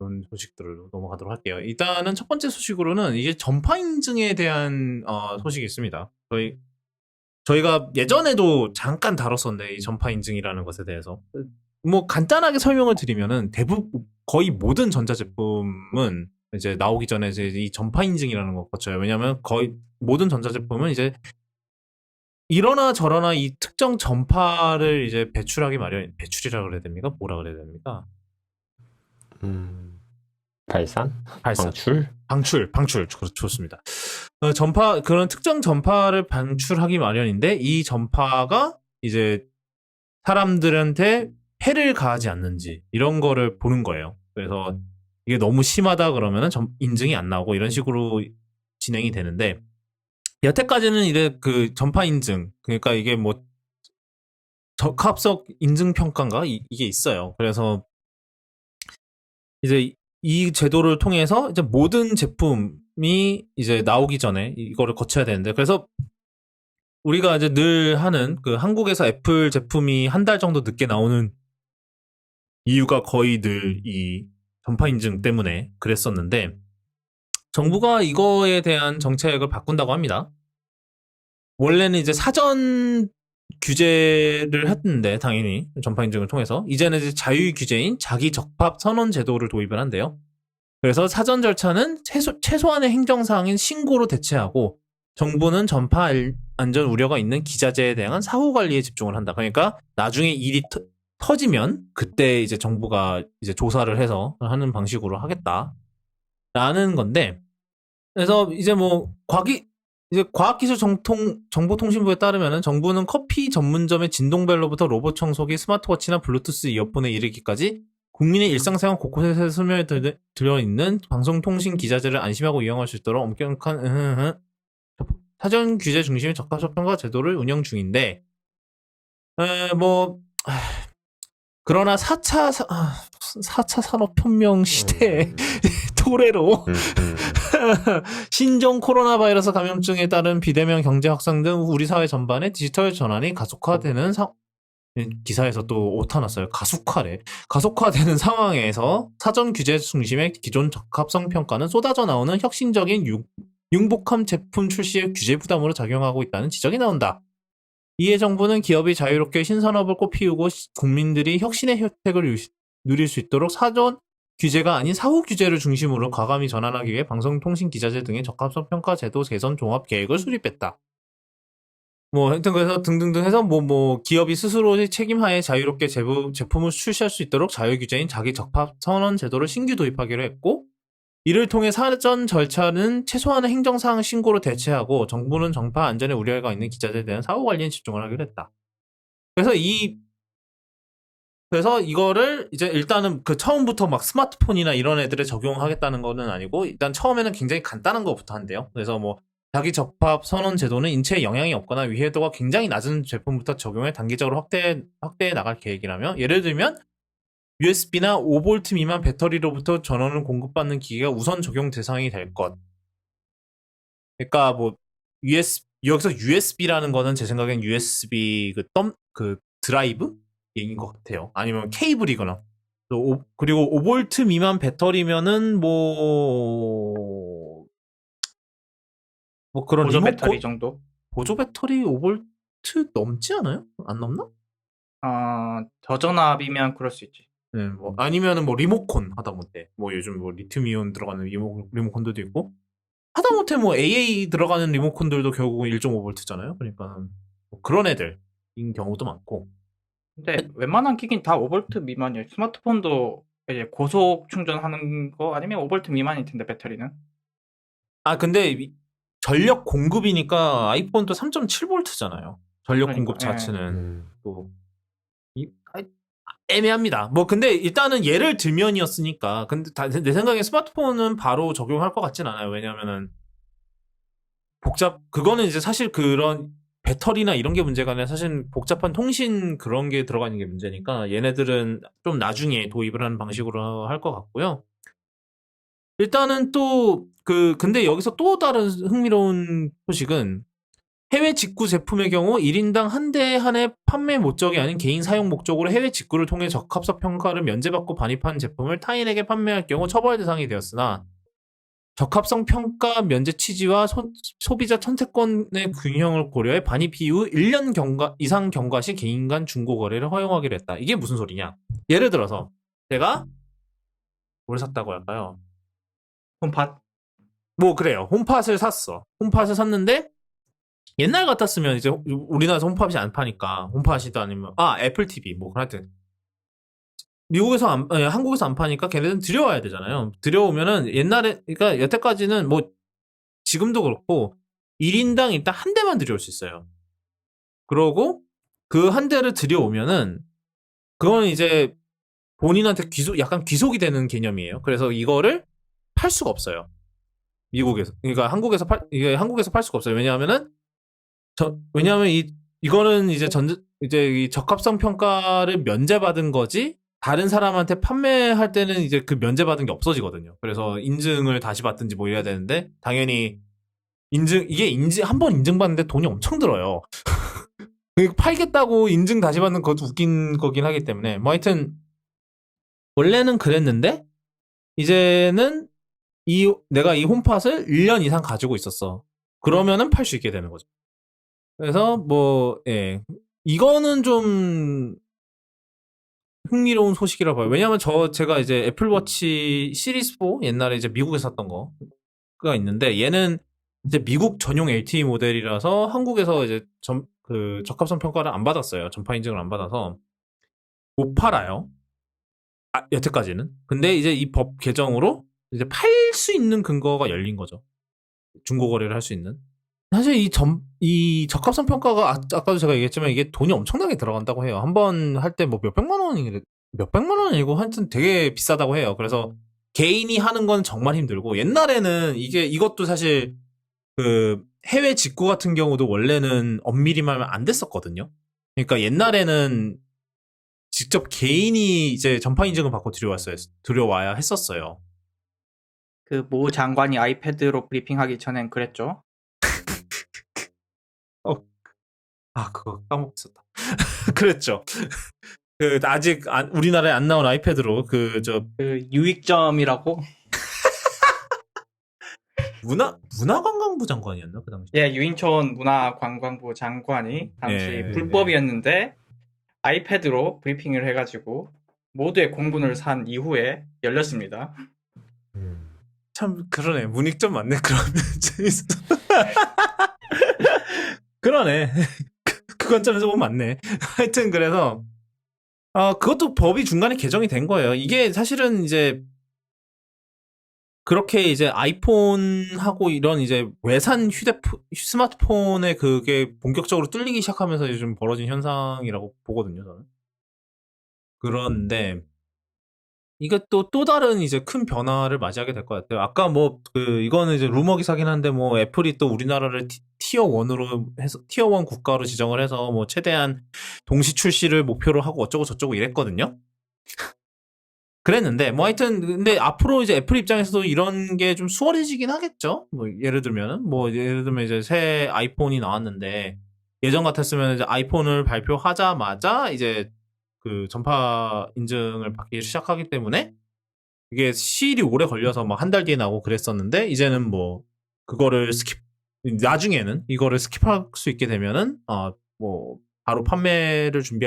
좋은 소식들로 넘어가도록 할게요. 일단은 첫 번째 소식으로는 이게 전파 인증에 대한 소식이 있습니다. 저희가 예전에도 잠깐 다뤘었는데 이 전파 인증이라는 것에 대해서 뭐 간단하게 설명을 드리면은 대부분 거의 모든 전자제품은 이제 나오기 전에 이제 이 전파 인증이라는 거 거쳐요. 왜냐하면 거의 모든 전자제품은 이제 이러나 저러나 이 특정 전파를 이제 배출하기 마련, 배출이라 그래야 됩니까? 뭐라 그래야 됩니까? 발산? 발산. 방출? 좋습니다. 그런 특정 전파를 방출하기 마련인데, 이 전파가 이제 사람들한테 해를 가하지 않는지, 이런 거를 보는 거예요. 그래서 이게 너무 심하다 그러면은 인증이 안 나오고 이런 식으로 진행이 되는데, 여태까지는 이제 그 전파 인증, 그러니까 이게 뭐, 적합성 인증 평가인가? 이게 있어요. 그래서 이제 이 제도를 통해서 이제 모든 제품이 이제 나오기 전에 이거를 거쳐야 되는데, 그래서 우리가 이제 늘 하는 그 한국에서 애플 제품이 한 달 정도 늦게 나오는 이유가 거의 늘 이 전파 인증 때문에 그랬었는데, 정부가 이거에 대한 정책을 바꾼다고 합니다. 원래는 이제 사전 규제를 했는데, 당연히 전파 인증을 통해서 이제는 이제 자유 규제인 자기 적합 선언 제도를 도입을 한대요. 그래서 사전 절차는 최소한의 행정사항인 신고로 대체하고, 정부는 전파 안전 우려가 있는 기자재에 대한 사후 관리에 집중을 한다. 그러니까 나중에 일이 터지면 그때 이제 정부가 이제 조사를 해서 하는 방식으로 하겠다라는 건데, 그래서 이제 뭐 이제 과학기술정보통신부에 따르면은 정부는 커피 전문점의 진동벨로부터 로봇 청소기, 스마트워치나 블루투스 이어폰에 이르기까지 국민의 일상생활 곳곳에서 스며에 들어있는 방송통신 기자재를 안심하고 이용할 수 있도록 엄격한 사전 규제 중심의 적합성 평가 제도를 운영 중인데, 뭐 그러나 4차 산업혁명 시대의 토래로 신종 코로나 바이러스 감염증에 따른 비대면 경제 확산 등 우리 사회 전반의 디지털 전환이 가속화되는 기사에서 또 오타 났어요. 가속화되는 상황에서 사전 규제 중심의 기존 적합성 평가는 쏟아져 나오는 혁신적인 융복함 제품 출시의 규제 부담으로 작용하고 있다는 지적이 나온다. 이에 정부는 기업이 자유롭게 신산업을 꽃피우고 국민들이 혁신의 혜택을 누릴 수 있도록 사전 규제가 아닌 사후 규제를 중심으로 과감히 전환하기 위해 방송통신 기자재 등의 적합성 평가 제도 개선 종합 계획을 수립했다. 뭐 하여튼 그래서 등등등 해서 뭐 기업이 스스로의 책임하에 자유롭게 제품을 출시할 수 있도록 자유 규제인 자기 적합 선언 제도를 신규 도입하기로 했고, 이를 통해 사전 절차는 최소한의 행정사항 신고로 대체하고 정부는 전파 안전에 우려가 있는 기자재에 대한 사후 관리에 집중을 하기로 했다. 그래서 이거를 이제 일단은 그 처음부터 막 스마트폰이나 이런 애들에 적용하겠다는 거는 아니고, 일단 처음에는 굉장히 간단한 것부터 한대요. 그래서 뭐 자기 적합 선언 제도는 인체에 영향이 없거나 위해도가 굉장히 낮은 제품부터 적용해 단계적으로 확대해 나갈 계획이라며, 예를 들면 USB나 5V 미만 배터리로부터 전원을 공급받는 기기가 우선 적용 대상이 될 것. 그러니까 뭐 여기서 USB라는 거는 제 생각엔 USB 그 드라이브 얘기인 것 같아요. 아니면 케이블이거나. 그리고 5V 미만 배터리면은 뭐 그런 보조 리모컨 배터리 정도? 보조 배터리 5V 넘지 않아요? 안 넘나? 저전압이면 그럴 수 있지. 네, 뭐 아니면은 뭐 리모컨 하다못해 뭐 요즘 뭐 리튬이온 들어가는 리모컨들도 있고, 하다못해 뭐 AA 들어가는 리모컨들도 결국은 1.5V잖아요. 그러니까 뭐 그런 애들인 경우도 많고. 근데 웬만한 기기는 다 5V 미만이에요. 스마트폰도 이제 고속 충전하는 거 아니면 5V 미만일 텐데, 배터리는. 근데 전력 공급이니까 아이폰도 3.7V잖아요. 전력 그러니까, 공급 예. 자체는 또 애매합니다. 뭐 근데 일단은 예를 들면이었으니까. 근데 내 생각에 스마트폰은 바로 적용할 것 같진 않아요. 왜냐면은 그거는 이제 사실 그런 배터리나 이런 게 문제가 아니라 사실 복잡한 통신 그런 게 들어가는 게 문제니까, 얘네들은 좀 나중에 도입을 하는 방식으로 할 것 같고요. 일단은 근데 여기서 또 다른 흥미로운 소식은 해외 직구 제품의 경우 1인당 한 대 한해 판매 목적이 아닌 개인 사용 목적으로 해외 직구를 통해 적합성 평가를 면제받고 반입한 제품을 타인에게 판매할 경우 처벌 대상이 되었으나 적합성 평가 면제 취지와 소비자 선택권의 균형을 고려해 반입 이후 1년 이상 경과 시 개인 간 중고 거래를 허용하기로 했다. 이게 무슨 소리냐? 예를 들어서 제가 뭘 샀다고 할까요? 홈팟. 뭐 그래요. 홈팟을 샀어. 홈팟을 샀는데 옛날 같았으면 이제 우리나라에서 홈팟이 안 파니까 홈팟이다 아니면 애플 TV 뭐 하여튼 미국에서 한국에서 안 파니까 걔네들은 들여와야 되잖아요. 들여오면은 옛날에 그러니까 여태까지는 뭐 지금도 그렇고 1인당 일단 한 대만 들여올 수 있어요. 그러고 그 한 대를 들여오면은 그건 이제 본인한테 약간 귀속이 되는 개념이에요. 그래서 이거를 팔 수가 없어요. 미국에서 그러니까 이게 한국에서 팔 수가 없어요. 왜냐하면 이거는 이제 이 적합성 평가를 면제받은 거지 다른 사람한테 판매할 때는 이제 그 면제받은 게 없어지거든요. 그래서 인증을 다시 받든지 뭐 이래야 되는데 당연히 한 번 인증받는데 돈이 엄청 들어요. 팔겠다고 인증 다시 받는 것도 웃긴 거긴 하기 때문에 뭐 하여튼 원래는 그랬는데 이제는 내가 이 홈팟을 1년 이상 가지고 있었어. 그러면은 팔 수 있게 되는 거죠. 그래서 이거는 좀 흥미로운 소식이라 봐요. 왜냐면 제가 이제 애플워치 시리즈 4 옛날에 이제 미국에서 샀던 거가 있는데 얘는 이제 미국 전용 LTE 모델이라서 한국에서 이제 적합성 평가를 안 받았어요. 전파 인증을 안 받아서 못 팔아요. 여태까지는. 근데 이제 이 법 개정으로 이제 팔 수 있는 근거가 열린 거죠. 중고 거래를 할 수 있는. 사실 이 적합성 평가가 아까도 제가 얘기했지만 이게 돈이 엄청나게 들어간다고 해요. 한 번 할 때 뭐 몇백만 원이고 하여튼 되게 비싸다고 해요. 그래서 개인이 하는 건 정말 힘들고 옛날에는 이것도 사실 그 해외 직구 같은 경우도 원래는 엄밀히 말하면 안 됐었거든요. 그러니까 옛날에는 직접 개인이 이제 전파 인증을 받고 들여와야 했었어요. 그 모 장관이 아이패드로 브리핑하기 전엔 그랬죠. 그거 까먹었었다. 그랬죠. 아직 우리나라에 안 나온 아이패드로 그 유익점이라고. 문화관광부 장관이었나 그 당시? 예, 유인촌 문화관광부 장관이 당시 불법이었는데 아이패드로 브리핑을 해가지고 모두의 공분을 산 이후에 열렸습니다. 참 그러네. 문익점 맞네. 그러면 재밌어. 그러네. 그 관점에서 보면 맞네. 하여튼 그래서 그것도 법이 중간에 개정이 된 거예요. 이게 사실은 이제 그렇게 이제 아이폰하고 이런 이제 외산 스마트폰에 그게 본격적으로 뚫리기 시작하면서 요즘 벌어진 현상이라고 보거든요, 저는. 그런데 이게 또 다른 이제 큰 변화를 맞이하게 될 것 같아요. 아까 이거는 이제 루머 기사긴 한데 애플이 또 우리나라를 티어 1으로 해서 티어 1 국가로 지정을 해서 최대한 동시 출시를 목표로 하고 어쩌고 저쩌고 이랬거든요. 그랬는데 하여튼 근데 앞으로 이제 애플 입장에서도 이런 게 좀 수월해지긴 하겠죠. 예를 들면 이제 새 아이폰이 나왔는데 예전 같았으면 이제 아이폰을 발표하자마자 이제 그 전파 인증을 받기 시작하기 때문에 이게 시일이 오래 걸려서 한 달 뒤에 나오고 그랬었는데 이제는 그거를 나중에는 이거를 스킵할 수 있게 되면은 바로 판매를 준비할